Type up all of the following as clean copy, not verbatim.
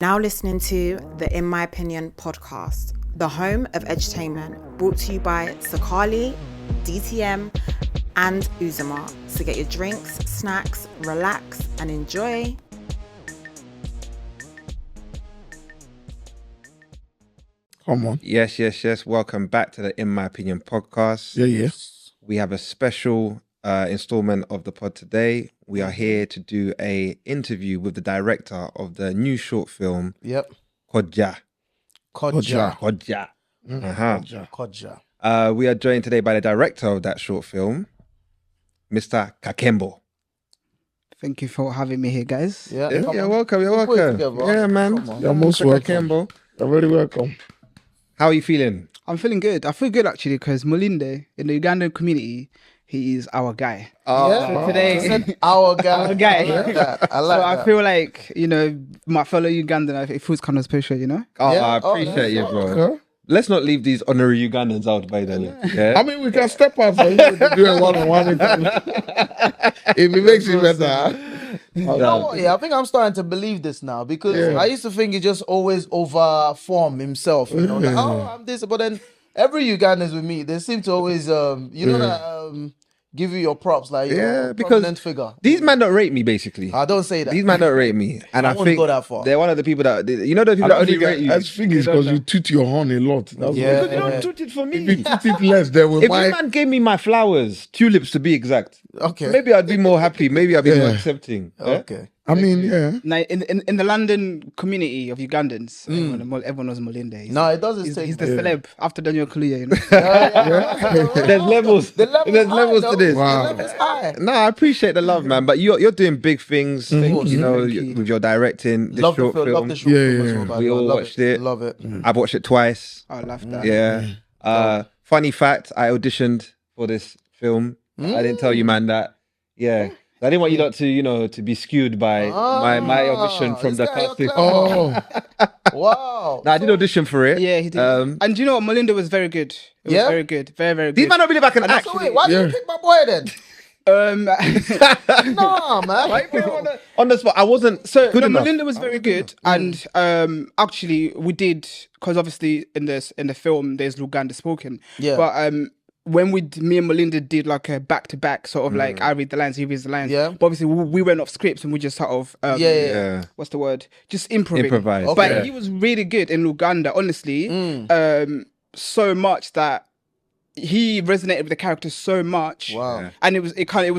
Now listening to the In My Opinion podcast, the home of edutainment, brought to you by Sakali, DTM, and Uzuma. So get your drinks, snacks, relax, and enjoy. Come on. Yes. Welcome back to the In My Opinion podcast. Yeah. We have a special installment of the pod today. We are here to do a interview with the director of the new short film, Yep. Kojja. Kojja. Kojja. We are joined today by the director of that short film, Mr. Kakembo. Thank you for having me here, guys. Yeah. Yeah, come you're on. welcome. You're We'll put it welcome. together. Yeah, man. Come on. You're most Mr. welcome. Kakembo. You're very welcome. How are you feeling? I'm feeling good. I feel good actually because Mulinde in the Ugandan community, he is our guy. Yeah. Today- He said our guy. Our guy. I like that. I like So that. I feel like, my fellow Ugandan, it feels kind of special, Oh, Yeah. I Oh, appreciate you, bro. Okay. Let's not leave these honorary Ugandans out by then. Yeah. I mean, we can step out for you to do a one-on-one interview. If it makes it better. You know what? Yeah, I think I'm starting to believe this now because Yeah. I used to think he just always overform himself. You know, like, oh, I'm this, but then every Ugandans with me, they seem to always, give you your props, like Yeah, you're a because prominent figure. These men don't rate me, basically. I don't say that. These men don't rate me, and I I, wouldn't think go that far. they're one of the people that the people that only rate you. I think it's because you toot your horn a lot. That's Yeah. what- You don't toot it for If you me. toot it less, then we If might. this man gave me my flowers, tulips to be exact, Okay. maybe I'd be more happy. Maybe I'd be more Yeah. accepting. Yeah? Okay. I mean, yeah. Now, in the London community of Ugandans, everyone knows Mulinde. No, it does. He's the celeb after Daniel Kaluuya, you know? There's levels. The level There's is high, levels though. to this. Wow. The level is high. No, I appreciate the love, man. But you're doing big things. course. You know, Thank you. with your directing this Love the short film. film. Love the short Yeah, film as yeah. well, by We the way. all Love watched it. Love it. I've watched it twice. I love that. Yeah. Funny fact: I auditioned for this film. I didn't tell you, man, that. Yeah. I didn't want you lot to, to be skewed by my audition from this the guy, you're casting. clever. Oh, Wow. No, I did audition for it. Yeah, he did. Um, And do you know what? Melinda was very good. It was Yeah? very good. Very, very good. These men don't believe I can act. So wait, why did Yeah. you pick my boy then? No, man. On the spot, I wasn't So good no, enough. Melinda was very good, and actually we did, because obviously in the film there's Luganda spoken. Yeah. But when me and Melinda did like a back-to-back sort of like I read the lines, he reads the lines. Yeah. But obviously we went off scripts and we just sort of Yeah. what's the word? Just improving. Improvise. Okay. But Yeah. he was really good in Luganda, honestly. So much that he resonated with the character so much. Wow. Yeah. And it was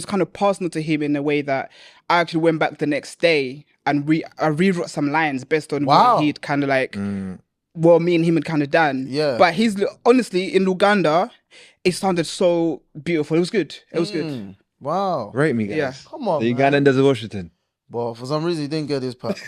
kind of personal to him in a way that I actually went back the next day and I rewrote some lines based on Wow. what he'd kind of like, well, me and him had kind of done. Yeah. But honestly, in Luganda, it sounded so beautiful. It was good. It was good. Wow. Rate me, guys. Yeah. Come on, The man. Ugandan does Washington. But for some reason, he didn't get his part.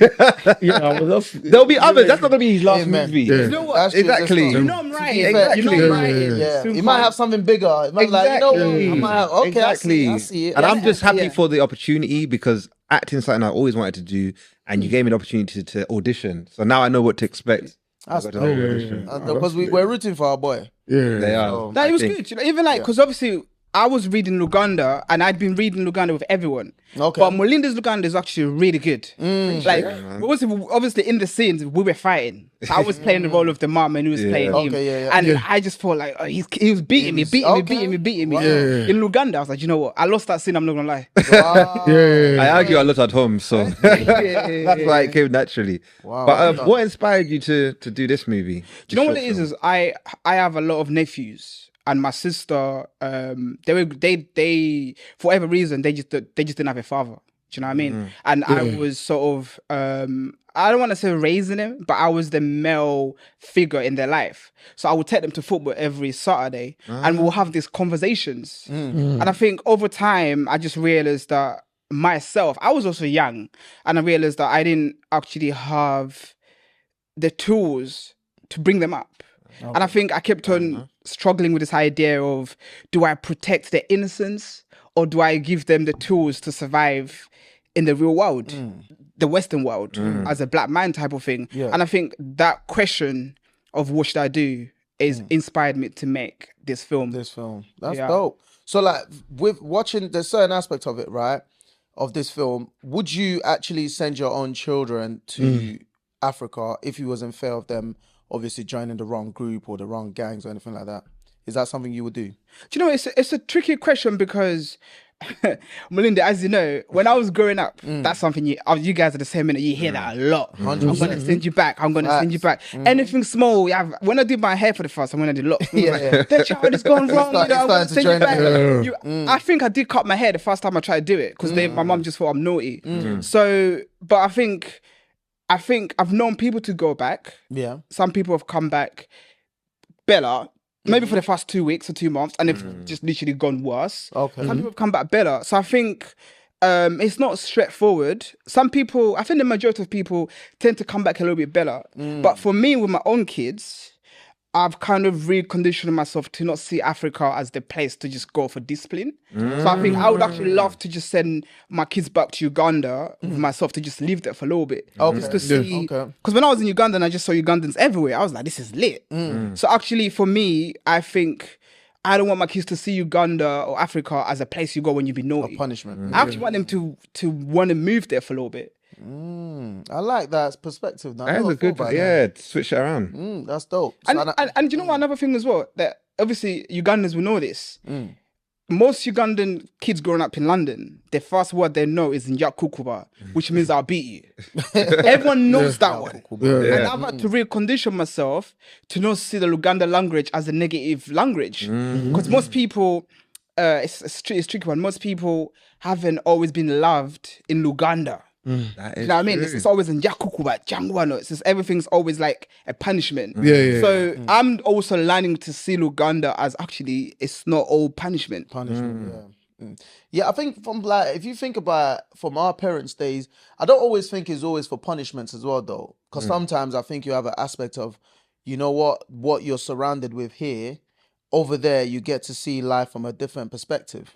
yeah. I was just, There'll be others. That's not gonna be his last Amen. movie. Yeah. You know what? That's true, that's Exactly. true. You know I'm right. Exactly. You know I'm right. Yeah. Yeah, he might have something bigger. He might like, you know, Exactly. I might have, okay, Exactly. I see it. And I'm just happy Yeah. for the opportunity because acting is something I always wanted to do, and you gave me the opportunity to audition. So now I know what to expect. That's I got to dope. audition. Because we're rooting for our boy. yeah. They are. So- No, it was I think. good. You know, even like, because obviously I was reading Luganda and I'd been reading Luganda with everyone. Okay. But Melinda's Luganda is actually really good. Like, obviously in the scenes, we were fighting. So I was playing the role of the mom and he was playing him. Okay, yeah. And I just felt like, he was beating me. Wow. In Luganda, I was like, you know what? I lost that scene, I'm not going to lie. Wow. Yeah. I argue a lot at home, so that's why it came naturally. Wow. But what inspired you to do this movie? Do you know what it is? Is I have a lot of nephews. And my sister, they for whatever reason they just didn't have a father. Do you know what I mean? And I was sort of I don't want to say raising them, but I was the male figure in their life. So I would take them to football every Saturday, and we'll have these conversations. And I think over time, I just realized that myself, I was also young, and I realized that I didn't actually have the tools to bring them up. And I think I kept on struggling with this idea of, do I protect their innocence or do I give them the tools to survive in the real world, the Western world, as a black man type of thing? Yeah. And I think that question of what should I do is inspired me to make this film. This film. That's Yeah. dope. So like with watching the certain aspect of it, right? Of this film, would you actually send your own children to Africa if he was in fear of them obviously joining the wrong group or the wrong gangs or anything like that? Is that something you would do? Do you know, it's a tricky question because, Melinda, as you know, when I was growing up, that's something you guys are the same minute. You hear that a lot. 100%. I'm going to send you back. I'm going to send you back. Anything small. When I did my hair for the first time, when I did locks, the child is gone wrong. I'm going to send you back. I think I did cut my hair the first time I tried to do it because my mum just thought I'm naughty. So, but I think I've known people to go back. Yeah. Some people have come back better. Maybe for the first 2 weeks or 2 months, and it's just literally gone worse. Okay. Some people have come back better. So I think it's not straightforward. Some people, I think the majority of people tend to come back a little bit better. But for me, with my own kids, I've kind of reconditioned myself to not see Africa as the place to just go for discipline. So I think I would actually love to just send my kids back to Uganda with myself to just live there for a little bit. Just to see. Because when I was in Uganda and I just saw Ugandans everywhere, I was like, this is lit. So actually for me, I think I don't want my kids to see Uganda or Africa as a place you go when you be naughty. A punishment. I actually want them to want to move there for a little bit. I like that perspective. Now. That's a good, to switch it around. That's dope. And do you know what, another thing as well, that obviously Ugandans will know this. Most Ugandan kids growing up in London, the first word they know is Nyakukuba, which means I'll beat you. Everyone knows that one. And I've had to recondition myself to not see the Luganda language as a negative language. Because most people, it's tricky one, most people haven't always been loved in Luganda. You know what I mean? It's always in Yakukuba, Jangwano. It's just everything's always like a punishment. So I'm also learning to see Luganda as actually it's not all punishment. Yeah, I think from like if you think about from our parents' days, I don't always think it's always for punishments as well though. Because sometimes I think you have an aspect of, you know what you're surrounded with here. Over there, you get to see life from a different perspective.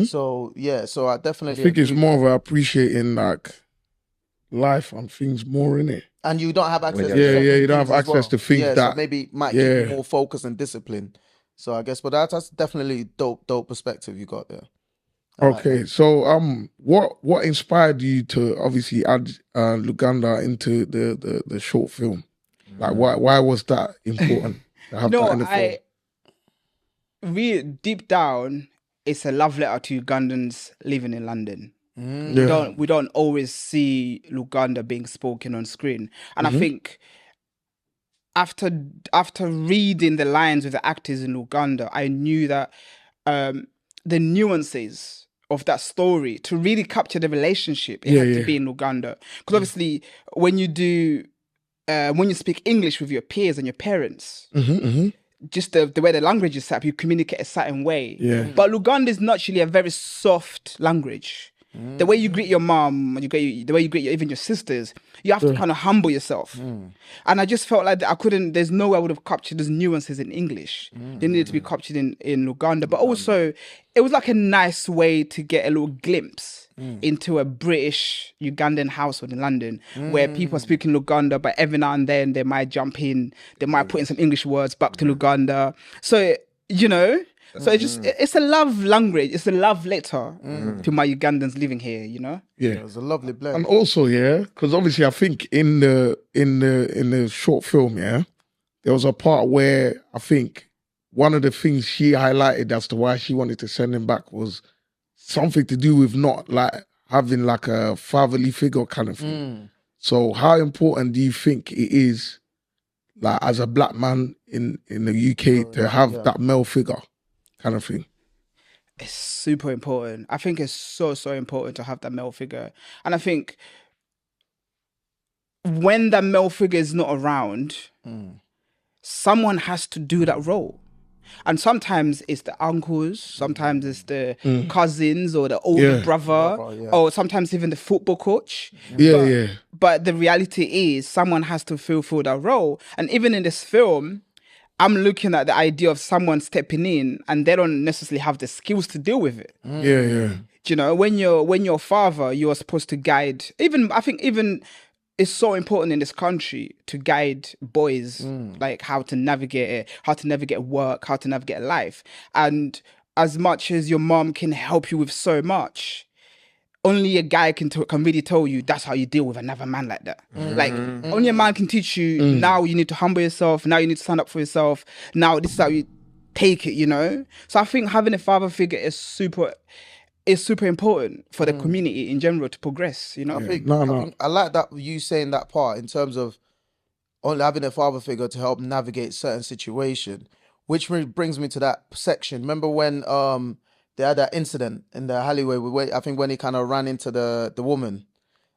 So yeah, so I definitely think it's more of appreciating like life and things more in it. And you don't have access. You don't have access to things that so maybe might keep you more focused and disciplined. So I guess, but that's definitely dope perspective you got there. Okay, so what inspired you to obviously add Luganda into the short film? Like why was that important to have that in the film? Really deep down, it's a love letter to Ugandans living in London. We don't always see Luganda being spoken on screen, and I think after reading the lines with the actors in Luganda, I knew that the nuances of that story to really capture the relationship it had to be in Luganda, because obviously when you speak English with your peers and your parents. Just the way the language is set up, you communicate a certain way. But Luganda is naturally a very soft language. The way you greet your mom, the way you greet even your sisters, you have to kind of humble yourself. And I just felt like there's no way I would have captured those nuances in English. They needed to be captured in Luganda. But also, it was like a nice way to get a little glimpse into a British Ugandan household in London where people are speaking Luganda, but every now and then they might jump in, they might put in some English words back to Luganda. So, you know, so it's a love language, it's a love letter to my Ugandans living here, you know? It was a lovely blend. And also, because obviously I think in the short film, there was a part where I think one of the things she highlighted as to why she wanted to send him back was something to do with not like having like a fatherly figure kind of thing. So how important do you think it is, like as a black man in the UK, to have that male figure kind of thing? It's super important. I think it's so important to have that male figure. And I think when that male figure is not around, someone has to do that role. And sometimes it's the uncles, sometimes it's the cousins or the older brother, or sometimes even the football coach. But the reality is someone has to fulfill that role. And even in this film, I'm looking at the idea of someone stepping in and they don't necessarily have the skills to deal with it. You know, when you're father, you're supposed to guide. I think it's so important in this country to guide boys, like how to navigate it, how to navigate work, how to navigate life. And as much as your mom can help you with so much, only a guy can really tell you that's how you deal with another man like that. Like only a man can teach you. Now you need to humble yourself. Now you need to stand up for yourself. Now this is how you take it. You know. So I think having a father figure is super important for the community in general to progress. You know. I think I like that you saying that part in terms of only having a father figure to help navigate certain situation, which brings me to that section. Remember when they had that incident in the alleyway? I think when he kind of ran into the woman.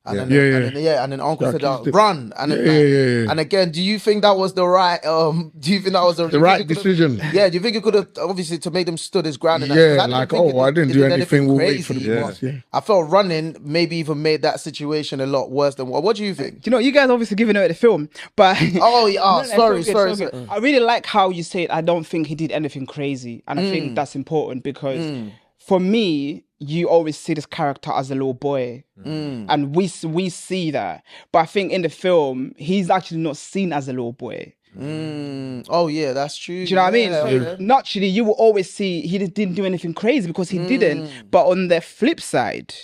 And then Uncle said, "Run!" And and again, do you think that was the right? Do you think that was the right decision? Yeah. Do you think it could have obviously to make them stood his ground? And I didn't do anything. We'll wait for the boss. Yeah. I felt running maybe even made that situation a lot worse than what. What do you think? You know, you guys obviously giving away the film, but sorry. I really like how you say it. I don't think he did anything crazy, and I think that's important because for me, you always see this character as a little boy, and we see that. But I think in the film, he's actually not seen as a little boy. Oh yeah, that's true. Do you know what I mean? So naturally, you will always see he didn't do anything crazy because he didn't. But on the flip side,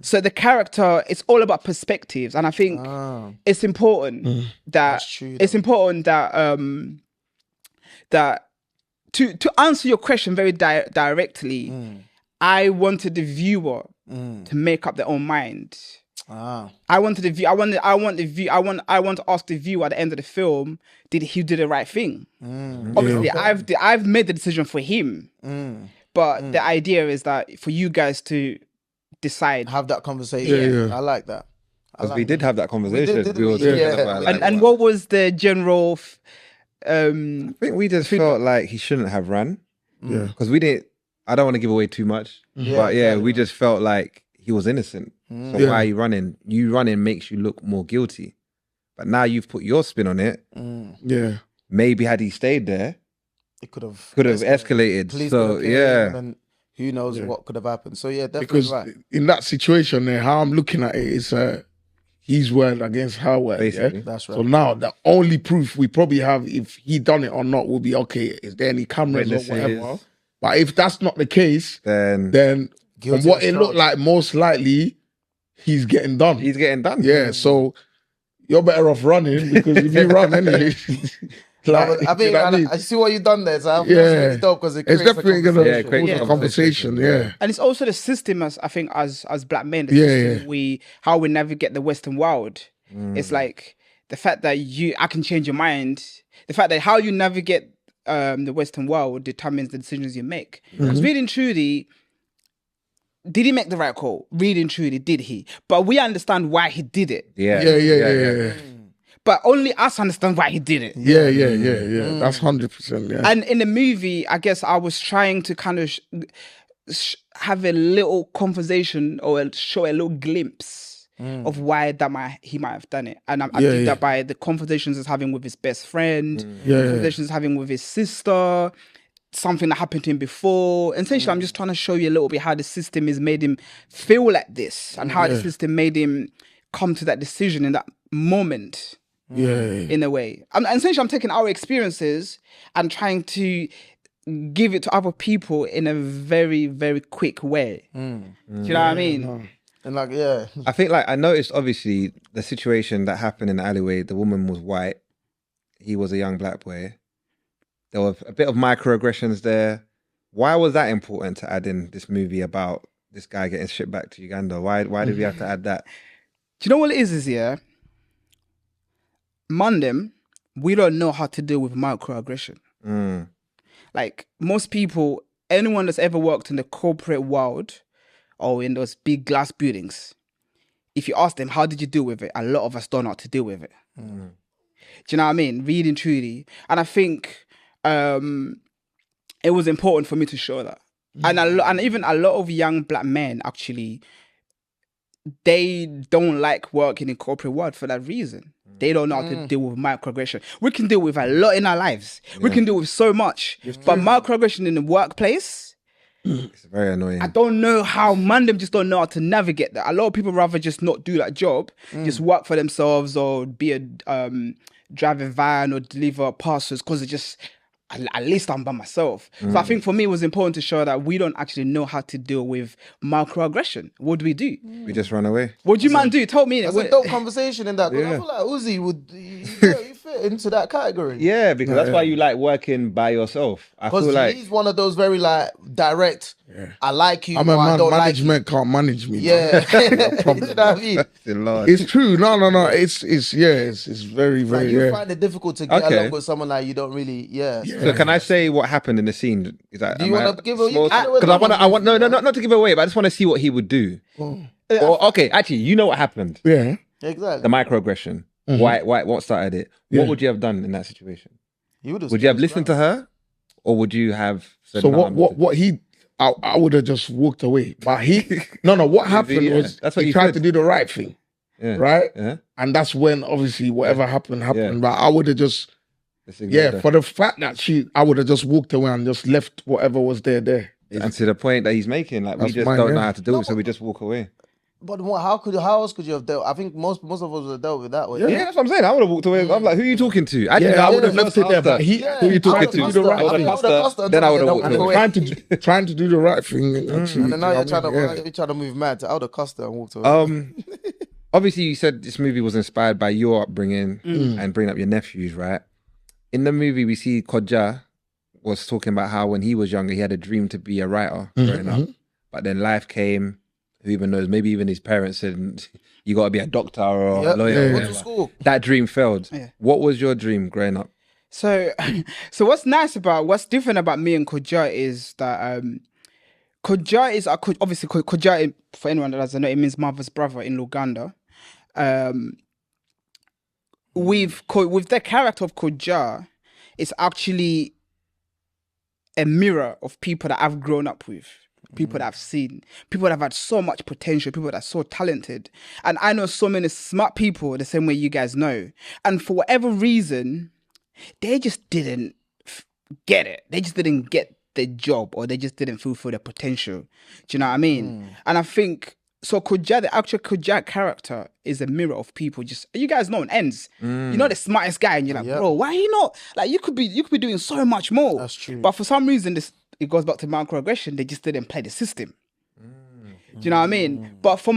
so the character, it's all about perspectives, and I think it's important that that to answer your question very directly. I wanted the viewer to make up their own mind. I want to ask the viewer at the end of the film, did he do the right thing? Obviously, I've made the decision for him, but the idea is that for you guys to decide, have that conversation. I like that. Because we did have that conversation. And what was the general? I think we just felt like he shouldn't have run. Yeah, because we didn't. I don't want to give away too much, but we just felt like he was innocent. So why are you running? You running makes you look more guilty. But now you've put your spin on it. Yeah. Maybe had he stayed there, it could have escalated. So and who knows what could have happened. So definitely because right. In that situation there, how I'm looking at it is his word against her word. Basically. That's right. So now the only proof we probably have if he done it or not will be is there any cameras or whatever. But if that's not the case, then from what it looked like, most likely he's getting done. He's getting done. Yeah, so you're better off running because if you run anyway. I see what you've done there. So it's dope because it's definitely going to create a conversation. Yeah, and it's also the system as black men. How we navigate the Western world. It's like the fact that I can change your mind. The fact that how you navigate the Western world determines the decisions you make. Because really and truly, did he make the right call? Really and truly, did he? But we understand why he did it. Yeah. But only us understand why he did it. Yeah. That's 100%. Yeah. And in the movie, I guess I was trying to kind of have a little conversation or show a little glimpse of why he might have done it. And I think that by the conversations he's having with his best friend, conversations he's having with his sister, something that happened to him before. And essentially, I'm just trying to show you a little bit how the system has made him feel like this and how the system made him come to that decision in that moment. In a way. And essentially, I'm taking our experiences and trying to give it to other people in a very, very quick way. Do you know what I mean? And I think I noticed obviously the situation that happened in the alleyway, the woman was white. He was a young black boy. There was a bit of microaggressions there. Why was that important to add in this movie about this guy getting shipped back to Uganda? Why did we have to add that? Do you know what it is Mandem, we don't know how to deal with microaggression. Like most people, anyone that's ever worked in the corporate world or in those big glass buildings, if you ask them, how did you deal with it? A lot of us don't know how to deal with it. Do you know what I mean? Really and truly. And I think it was important for me to show that. And even a lot of young black men, actually, they don't like working in corporate world for that reason. They don't know how to deal with microaggression. We can deal with a lot in our lives. We can deal with so much. But microaggression in the workplace, it's very annoying. I don't know how Mandem just don't know how to navigate that. A lot of people rather just not do that job, just work for themselves or be a drive a van or deliver parcels because it just at least I'm by myself. So I think for me, it was important to show that we don't actually know how to deal with microaggression. What do we do? We just run away. What do you man do? Tell me. There's a dope conversation in that. 'Cause I feel like Uzi would you fit into that category. Yeah, because that's why you like working by yourself. I feel Because like he's one of those very like direct. I like you. I'm or a I man, don't like you. management can't manage me. Yeah, you know what I mean. It's true. No. It's very, Like very. you Yeah. find it difficult to get Okay. along with someone like you don't really. Yeah. So can I say what happened in the scene? Is that Do you want to give a? because I want no, not to give away, but I just want to see what he would do. Or okay, actually, you know what happened? Yeah. Exactly. The microaggression. Why? What started it? What would you have done in that situation? Would you have listened to her, or would you have said? So "No, I'm not what he? I would have just walked away. But no. What happened was that's what he you tried said. to do the right thing, Yeah. right? Yeah. And that's when obviously whatever happened. Yeah. But I would have just for the fact that I would have just walked away and just left whatever was there. And to the point that he's making, like we That's just mine, don't know yeah. how to do it, so we just walk away. But how else could you have dealt? I think most of us would have dealt with that way. Yeah, that's what I'm saying. I would have walked away. I'm like, who are you talking to? Actually, I would have left it there. But who you I talking would've to? cussed Do the her. right I thing. would've cussed her Then I would've until walked they away. Trying to do the right thing. And then now you're trying to move mad. I would have cussed her and walked away. Obviously, you said this movie was inspired by your upbringing and bringing up your nephews, right? In the movie, we see Kojja was talking about how when he was younger, he had a dream to be a writer growing up. But then life came, who even knows, maybe even his parents said, you got to be a doctor or a lawyer. Go to school. That dream failed. Yeah. What was your dream growing up? So what's different about me and Kojja is that Kojja is obviously Kojja, for anyone that doesn't know, it means mother's brother in Luganda. With the character of Kojja, it's actually a mirror of people that I've grown up with, people that I've seen, people that have had so much potential, people that are so talented. And I know so many smart people the same way you guys know. And for whatever reason, they just didn't get it. They just didn't get the job, or they just didn't fulfill their potential. Do you know what I mean? And I think, so Kojja, the actual Kojja character is a mirror of people. Just, you guys know, ends. You know the smartest guy, and you're like, bro, why are you not? Like, you could be doing so much more. That's true. But for some reason, it goes back to microaggression. They just didn't play the system. Do you know what I mean? But for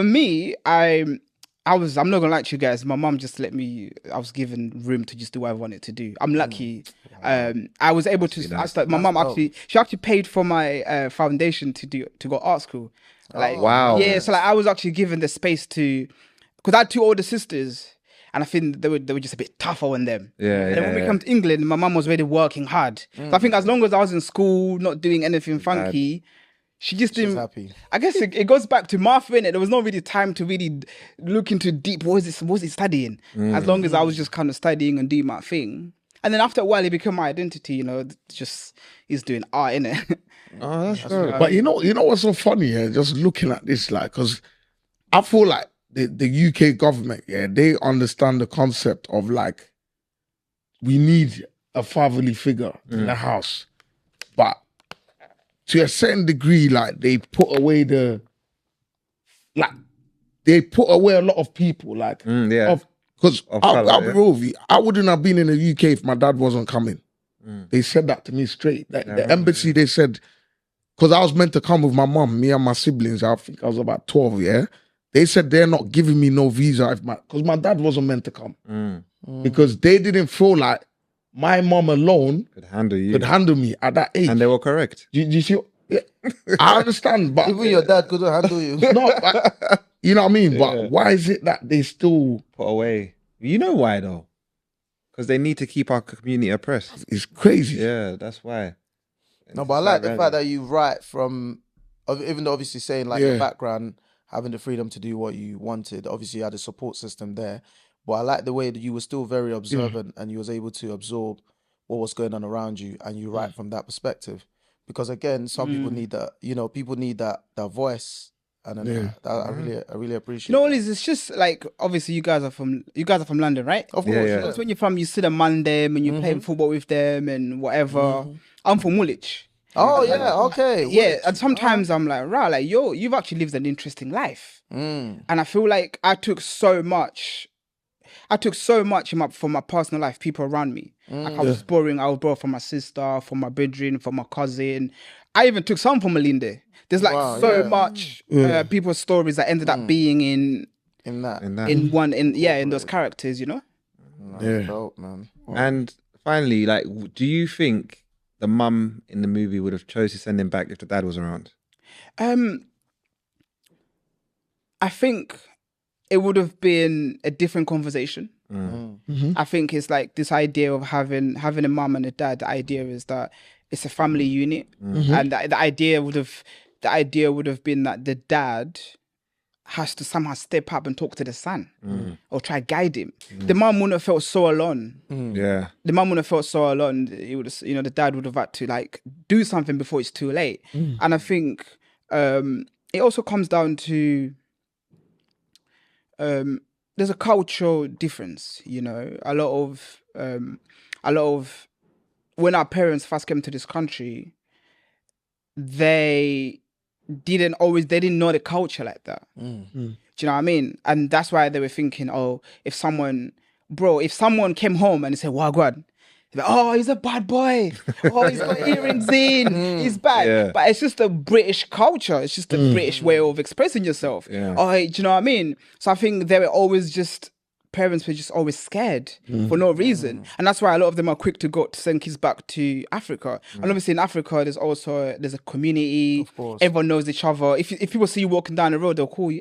me, I'm not gonna lie to you guys. My mom just let me. I was given room to just do what I wanted to do. I'm lucky. I was able to. My mom actually paid for my foundation to go art school. Like, wow. Yeah, so like I was actually given the space to, because I had two older sisters, and I think they were just a bit tougher on them. And then when we come to England, my mum was really working hard. So I think as long as I was in school, not doing anything funky, she just didn't. Happy. I guess it goes back to Martha, innit? There was not really time to really look into deep. What was he studying? As long as I was just kind of studying and doing my thing. And then after a while, it became my identity. You know, just he's doing art, innit? Oh, that's good. But you know what's so funny? Yeah, just looking at this, like, because I feel like the UK government, they understand the concept of like we need a fatherly figure in the house, but to a certain degree, like they put away a lot of people, like because I'll be real with you, I wouldn't have been in the UK if my dad wasn't coming. They said that to me straight. The embassy, they said, because I was meant to come with my mum, me and my siblings. I think I was about 12. Yeah, they said they're not giving me no visa because my dad wasn't meant to come because they didn't feel like my mum alone Could handle me at that age. And they were correct. You see? Yeah, I understand, but Even your dad couldn't handle you. no, you know what I mean. But why is it that they still Put away. You know why though? Because they need to keep our community oppressed. It's crazy. Yeah, that's why. No, but I like the fact that you write from, even though obviously saying like your background, having the freedom to do what you wanted. Obviously, you had a support system there, but I like the way that you were still very observant and you was able to absorb what was going on around you, and you write from that perspective. Because again, some people need that. You know, people need that voice, and then I really appreciate. You know what it is? It's just like, obviously you guys are from London, right? Of course, That's when you're from, you sit among them and you're playing football with them and whatever. I'm from Woolwich. Oh yeah, okay. Yeah, and sometimes I'm like, right, like you've actually lived an interesting life. And I feel like I took so much. so much from my personal life, people around me. Like I was borrowing from my sister, from my bedroom, from my cousin. I even took some from Melinda. There's like much people's stories that ended up being in those characters, you know. That's dope, man. And finally, like, do you think the mum in the movie would have chose to send him back if the dad was around? I think it would have been a different conversation. I think it's like this idea of having a mum and a dad. The idea is that it's a family unit, and the idea would have been that the dad has to somehow step up and talk to the son or try to guide him. The mum wouldn't have felt so alone. Yeah, the mum wouldn't have felt so alone. It would, the dad would have had to like do something before it's too late. And I think it also comes down to there's a cultural difference. You know, a lot of when our parents first came to this country, they didn't know the culture like that. Do you know what I mean? And that's why they were thinking, oh, if someone came home and they said, "Wagwan," like, "Oh, he's a bad boy. Oh, he's got earrings in. He's bad." Yeah. But it's just a British culture. It's just a British way of expressing yourself. Yeah. Oh, do you know what I mean? So I think parents were just always scared for no reason. And that's why a lot of them are quick to send kids back to Africa. And obviously in Africa, there's a community. Of course. Everyone knows each other. If people see you walking down the road, they'll call you,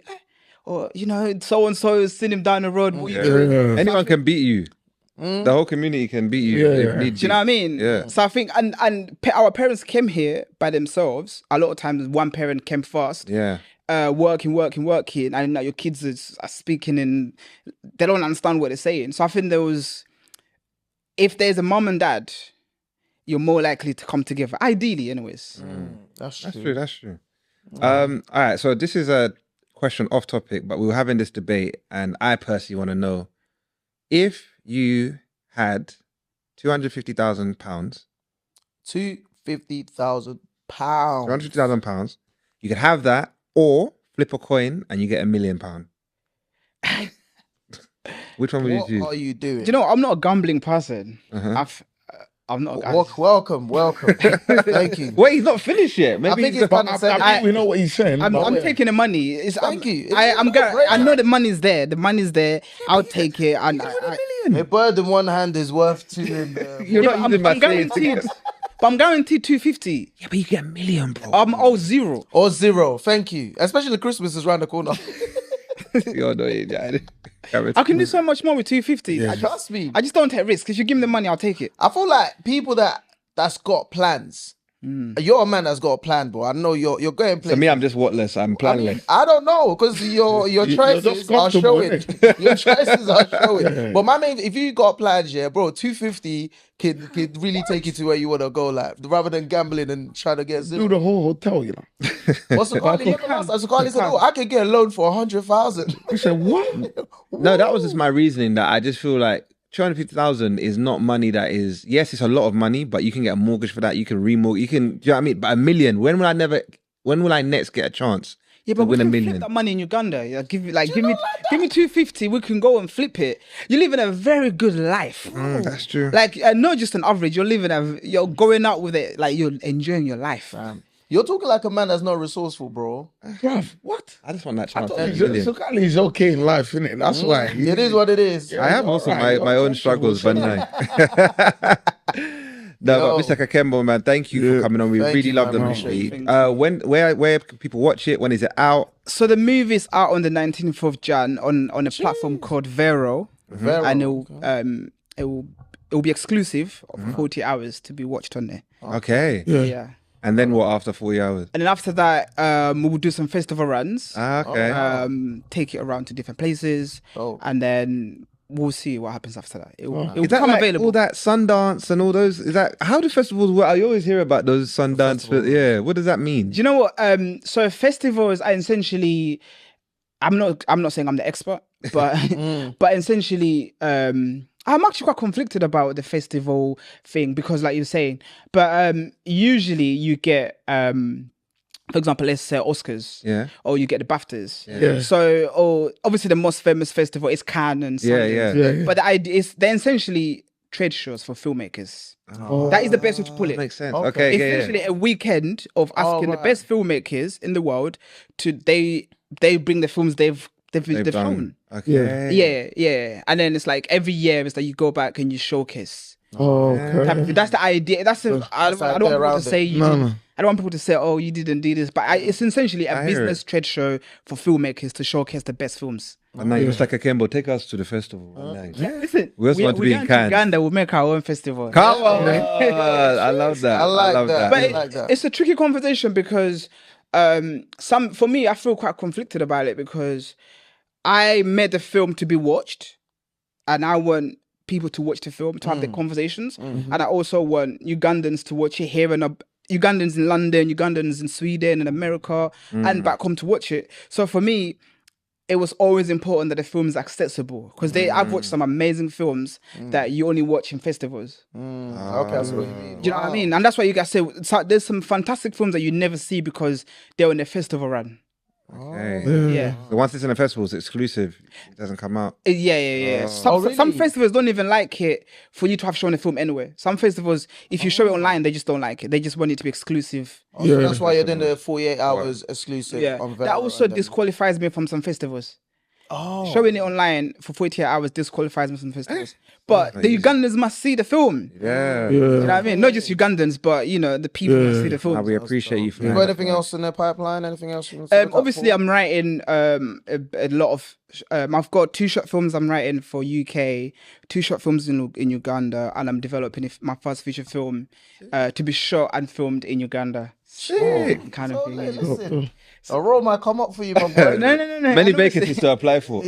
or, you know, so-and-so is sitting him down the road. What you doing? Anyone can beat you. The whole community can beat you if need Do you know what I mean? Yeah. So I think, and our parents came here by themselves. A lot of times one parent came first. Yeah. Working, and now your kids are speaking and they don't understand what they're saying. So I think if there's a mum and dad, you're more likely to come together. Ideally, anyways. That's That's true. true. That's true. All right. So this is a question off topic, but we were having this debate, and I personally want to know if you had £250,000, £250,000. £250,000, you could have that, or flip a coin and you get £1 million. Which one would you What choose? are you doing? Do you know, I'm not a gambling person. I'm not. Welcome. Thank you. Wait, he's not finished yet. Maybe I think he's it's kind of I think we know what he's saying. I'm but- taking the money. Thank you. It's I no-brainer. know the money's there. The money's there. I'll take it. And A bird in one hand is worth two in the... You're not using my I'm guaranteed. But I'm guaranteed 250. Yeah, but you get £1 million, bro. I'm zero. Or zero. Thank you. Especially Christmas is around the corner. You're annoying, yeah. I can do so much more with 250. Trust me. I just don't take risks. If you give me the money, I'll take it. I feel like people that's got plans. You're a man that's got a plan, bro. I know you're going places. For me, I'm just whatless. I'm I mean, planless. I don't know because your just choices are comfortable, showing. Your choices are showing. But my main, if you got plans, yeah, bro, 250 can really take you to where you want to go, like rather than gambling and trying to get Do zero. the whole hotel, you know. What's the Sakali said, "Oh, I could get a loan for 100,000." He said, what? No, that was just my reasoning, that I just feel like 250,000 is not money that is, yes, it's a lot of money, but you can get a mortgage for that. You can remortgage. You can, do you know what I mean? But $1 million, when will I next get a chance Yeah, to but we win can $1 flip million? that money in Uganda. Yeah, give me 250. We can go and flip it. You're living a very good life. That's true. Like not just an average. You're going out with it. Like you're enjoying your life. You're talking like a man that's not resourceful, bro. Bruv, what? I just want that chance. Sukali's okay in life, innit? That's why. It is what it is. I have also my own struggles, but no. No, but Mr. Kakembo, man, thank you for coming on. We Thank really you, love the man. movie. Where can people watch it? When is it out? So the movie's out on the 19th of Jan on a platform called Vero, and it will be exclusive for 40 hours to be watched on there. Okay. Yeah. And then what after 40 hours? And then after that, we will do some festival runs. Okay. Take it around to different places, and then we'll see what happens after that. It will Is that become like available. all that Sundance and all those? Is that how do festivals work? I always hear about those Sundance. Yeah, what does that mean? Do you know what? So festivals are essentially. I'm not saying I'm the expert, but but essentially, I'm actually quite conflicted about the festival thing because, like you're saying, but usually you get for example, let's say Oscars, Yeah. or you get the BAFTAs. Yeah. So, or obviously the most famous festival is Cannes and Sundance. Yeah. But the idea is they're essentially trade shows for filmmakers. That is the best way to put it. Makes sense. Okay. Okay. Yeah. Essentially a weekend of asking the right. best filmmakers in the world to they bring the films they've They've shown. done. Okay. Yeah. And then it's like every year it's like you go back and you showcase. Oh, Type okay. of thing. That's the idea. That's the, I don't want people around to say you No, did. no. I don't want people to say, oh, you didn't do this. But it's essentially a I hear business trade show for filmmakers to showcase the best films. And now, Mr. Kakembo, take us to the festival. Listen, We also want to be in going Cannes. Uganda, we'll make our own festival. Come on. I love that. I like love that. But I like that. it's a tricky conversation because for me, I feel quite conflicted about it because I made the film to be watched, and I want people to watch the film to have the conversations, and I also want Ugandans to watch it here and Ugandans in London, Ugandans in Sweden and America, and back home to watch it. So for me, it was always important that the film is accessible because I've watched some amazing films that you only watch in festivals. Okay, that's what you mean. Do you know what I mean? And that's why you guys say there's some fantastic films that you never see because they're on the festival run. Okay. Yeah. So once it's in a festival, it's exclusive. It doesn't come out. Yeah. Some really? festivals don't even like it for you to have shown the film anywhere. Some festivals, if you show it online, they just don't like it. They just want it to be exclusive. So that's why you're doing the 48 hours exclusive Yeah. on That also and then- disqualifies me from some festivals. Oh. Showing it online for 48 hours disqualifies me from festivals. But the Ugandans must see the film. Yeah. You know what I mean? Not just Ugandans, but the people must see the film. We appreciate you for You that. got anything else in the pipeline? Anything else? You want to look out Obviously, for? I'm writing a lot of. I've got 2 short films I'm writing for UK, 2 short films in Uganda, and I'm developing my first feature film to be shot and filmed in Uganda. Shit. Kind of thing. Yeah. Listen, a role might come up for you, my boy. No. Many I know vacancies to apply for.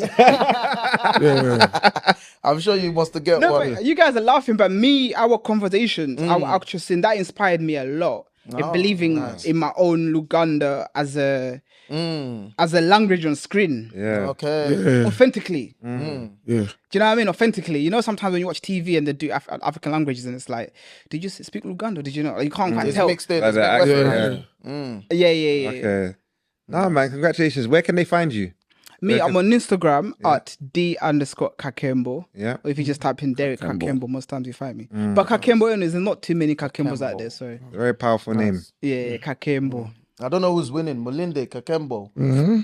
I'm sure you must get No, one. but you guys are laughing, but our conversations, our actual scene, that inspired me a lot. In believing in my own Luganda as a language on screen. Yeah. Okay. Authentically. Yeah. Do you know what I mean? Authentically. Sometimes when you watch TV and they do African languages and it's like, did you speak Luganda? Did you know? You can't quite It's tell. mixed in. Like It's the mixed accent, in. yeah. Yeah. Okay. No, man, congratulations. Where can they find you? Me, I'm on Instagram at D_Kakembo. Yeah. Or if you just type in Derrick Kakembo, most times you find me. But Kakembo, there's not too many Kakembos out there, so Very powerful name. yeah, Kakembo. I don't know who's winning. Mulinde, Kakembo.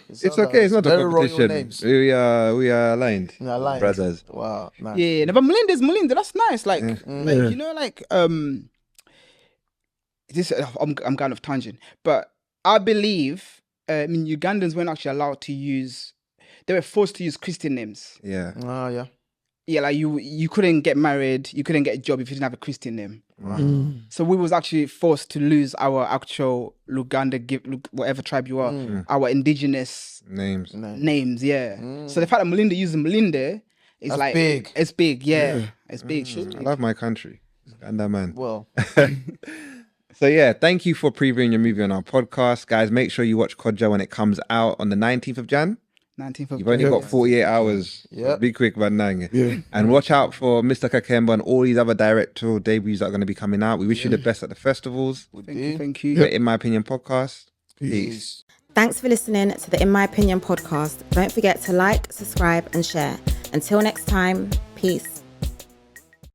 It's okay. It's not a very royal competition. names. We are aligned. Yeah, I like Brothers. Wow. Nice. Yeah, no, but Melinda, that's nice. Like, this. I'm kind of tangent, but I believe Ugandans weren't actually allowed to use. They were forced to use Christian names. Yeah. Oh, yeah. Yeah, like you couldn't get married, you couldn't get a job if you didn't have a Christian name. So we was actually forced to lose our actual Luganda, whatever tribe you are, our indigenous Names. names. Yeah. So the fact that Melinda uses Melinda is That's like big. It's big. Yeah, it's big. I love my country. And that man. Well, So yeah, thank you for previewing your movie on our podcast. Guys, make sure you watch Kojja when it comes out on the 19th of Jan. 19th of You've only got 48 hours. Yeah. Be quick, man. Yeah. And watch out for Mr. Kakembo and all these other directorial debuts that are going to be coming out. We wish you the best at the festivals. Thank you. The In My Opinion podcast. Peace. Thanks for listening to the In My Opinion podcast. Don't forget to like, subscribe, and share. Until next time, peace.